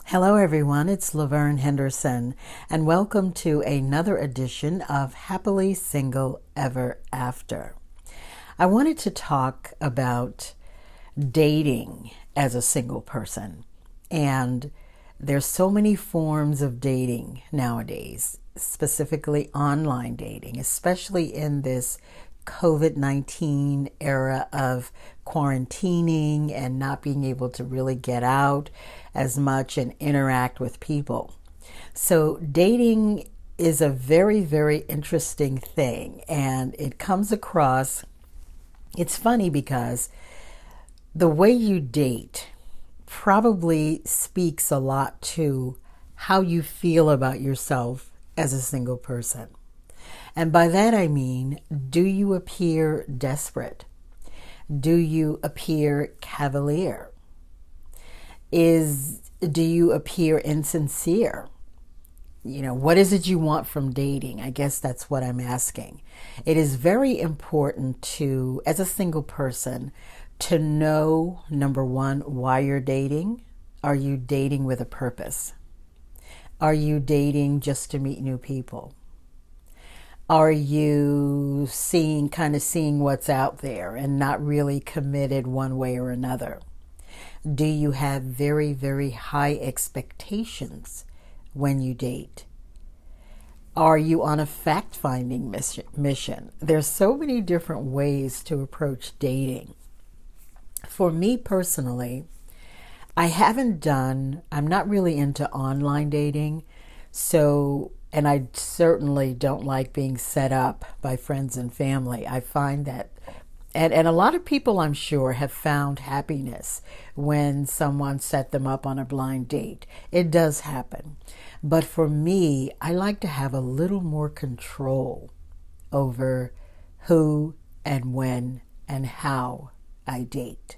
Hello, everyone. It's Laverne Henderson, and welcome to another edition of Happily Single Ever After. I wanted to talk about dating as a single person, and there's so many forms of dating nowadays, specifically online dating, especially in this COVID-19 era of quarantining and not being able to really get out as much and interact with people. So dating is a very, very interesting thing, and it comes across, it's funny because the way you date probably speaks a lot to how you feel about yourself as a single person. And by that I mean, do you appear desperate? Do you appear cavalier? Do you appear insincere? What is it you want from dating? I guess that's what I'm asking. It is very important to, as a single person, to know, number one, why you're dating. Are you dating with a purpose? Are you dating just to meet new people? Are you seeing what's out there and not really committed one way or another? Do you have very, very high expectations when you date? Are you on a fact-finding mission? There's so many different ways to approach dating. For me personally, I'm not really into online dating, and I certainly don't like being set up by friends and family. I find that, and a lot of people, I'm sure, have found happiness when someone set them up on a blind date. It does happen. But for me, I like to have a little more control over who and when and how I date.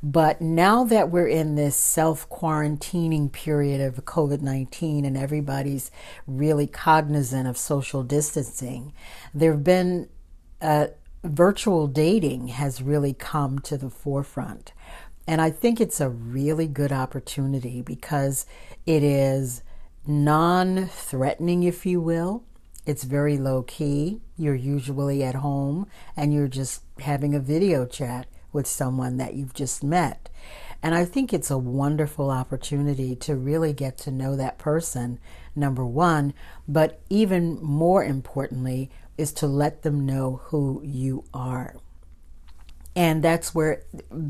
But now that we're in this self-quarantining period of COVID-19 and everybody's really cognizant of social distancing, virtual dating has really come to the forefront. And I think it's a really good opportunity because it is non-threatening, if you will. It's very low-key. You're usually at home and you're just having a video chat with someone that you've just met. And I think it's a wonderful opportunity to really get to know that person, number one, but even more importantly is to let them know who you are. And that's where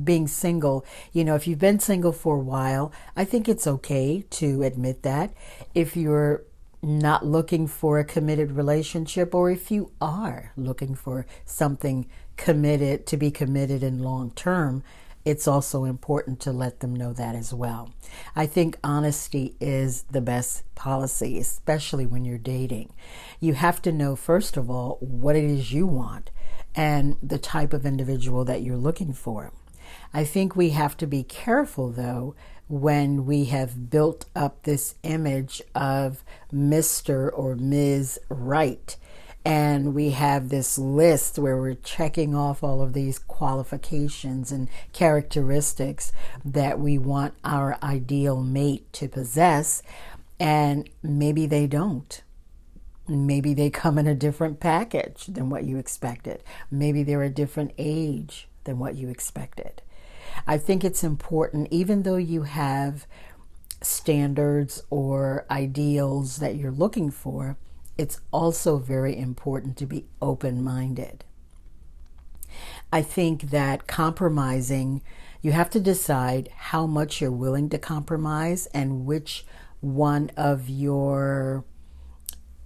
being single, if you've been single for a while, I think it's okay to admit that. If you're not looking for a committed relationship, or if you are looking for something committed, to be committed in long term, it's also important to let them know that as well. I think honesty is the best policy, especially when you're dating. You have to know, first of all, what it is you want and the type of individual that you're looking for. I think we have to be careful, though, when we have built up this image of Mr. or Ms. Right. And we have this list where we're checking off all of these qualifications and characteristics that we want our ideal mate to possess. And maybe they don't. Maybe they come in a different package than what you expected. Maybe they're a different age than what you expected. I think it's important, even though you have standards or ideals that you're looking for, it's also very important to be open-minded. I think that compromising, you have to decide how much you're willing to compromise and which one of your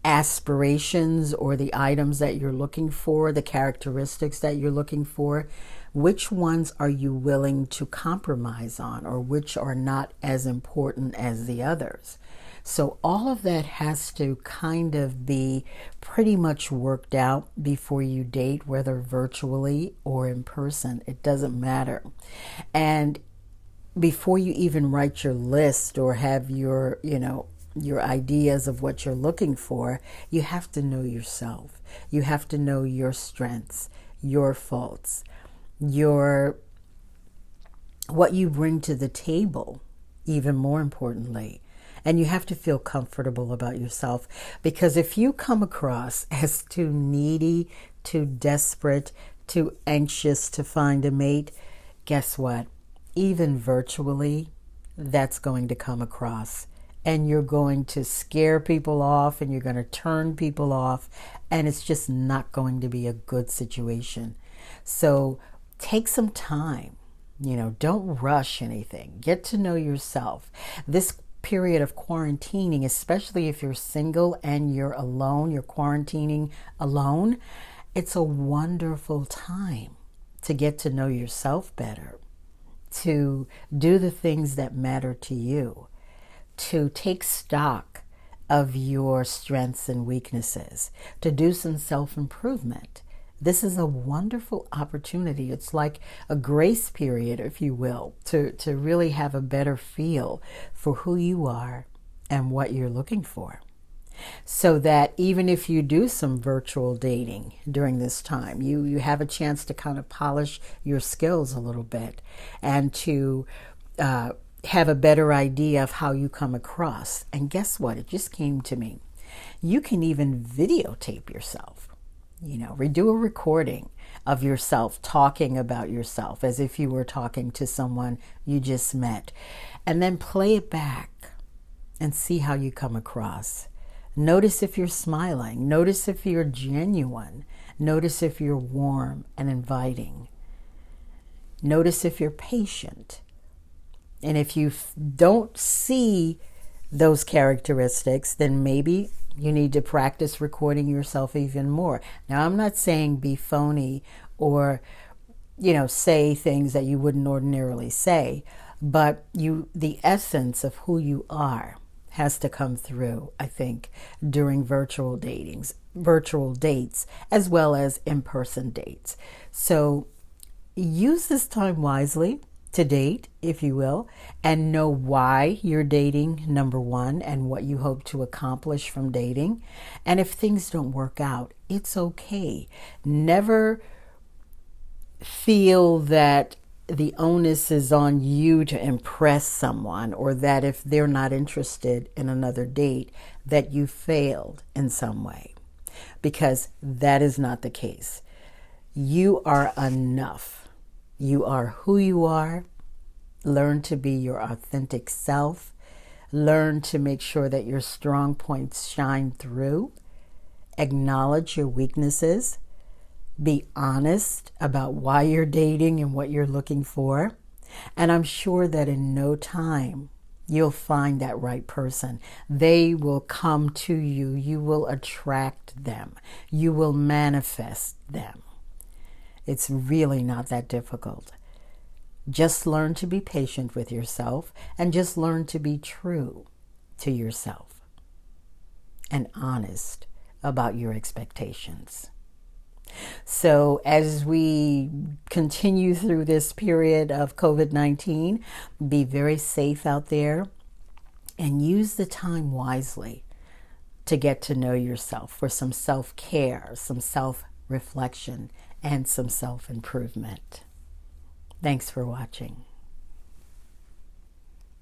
aspirations or the items that you're looking for, the characteristics that you're looking for, which ones are you willing to compromise on, or which are not as important as the others. So all of that has to kind of be pretty much worked out before you date, whether virtually or in person. It doesn't matter. And before you even write your list or have your ideas of what you're looking for, you have to know yourself. You have to know your strengths, your faults, what you bring to the table, even more importantly. And you have to feel comfortable about yourself, because if you come across as too needy, too desperate, too anxious to find a mate, guess what? Even virtually, that's going to come across. And you're going to scare people off, and you're going to turn people off, and it's just not going to be a good situation. So take some time. Don't rush anything. Get to know yourself. This period of quarantining, especially if you're single and you're alone, you're quarantining alone, it's a wonderful time to get to know yourself better, to do the things that matter to you, to take stock of your strengths and weaknesses, to do some self-improvement. This is a wonderful opportunity. It's like a grace period, if you will, to really have a better feel for who you are and what you're looking for. So that even if you do some virtual dating during this time, you have a chance to kind of polish your skills a little bit, and to have a better idea of how you come across. And guess what? It just came to me. You can even videotape yourself. Redo a recording of yourself talking about yourself as if you were talking to someone you just met, and then play it back and see how you come across. Notice if you're smiling. Notice if you're genuine. Notice if you're warm and inviting. Notice if you're patient. And if you don't see those characteristics, then maybe you need to practice recording yourself even more. Now, I'm not saying be phony or, say things that you wouldn't ordinarily say, but the essence of who you are has to come through, I think, during virtual dates, as well as in-person dates. So use this time wisely to date, if you will, and know why you're dating, number one, and what you hope to accomplish from dating. And if things don't work out, it's okay. Never feel that the onus is on you to impress someone, or that if they're not interested in another date, that you failed in some way, because that is not the case. You are enough. You are who you are. Learn to be your authentic self. Learn to make sure that your strong points shine through. Acknowledge your weaknesses. Be honest about why you're dating and what you're looking for. And I'm sure that in no time, you'll find that right person. They will come to you. You will attract them. You will manifest them. It's really not that difficult. Just learn to be patient with yourself, and just learn to be true to yourself and honest about your expectations. So as we continue through this period of COVID-19, be very safe out there and use the time wisely to get to know yourself for some self-care, some self-reflection, and some self-improvement. Thanks for watching.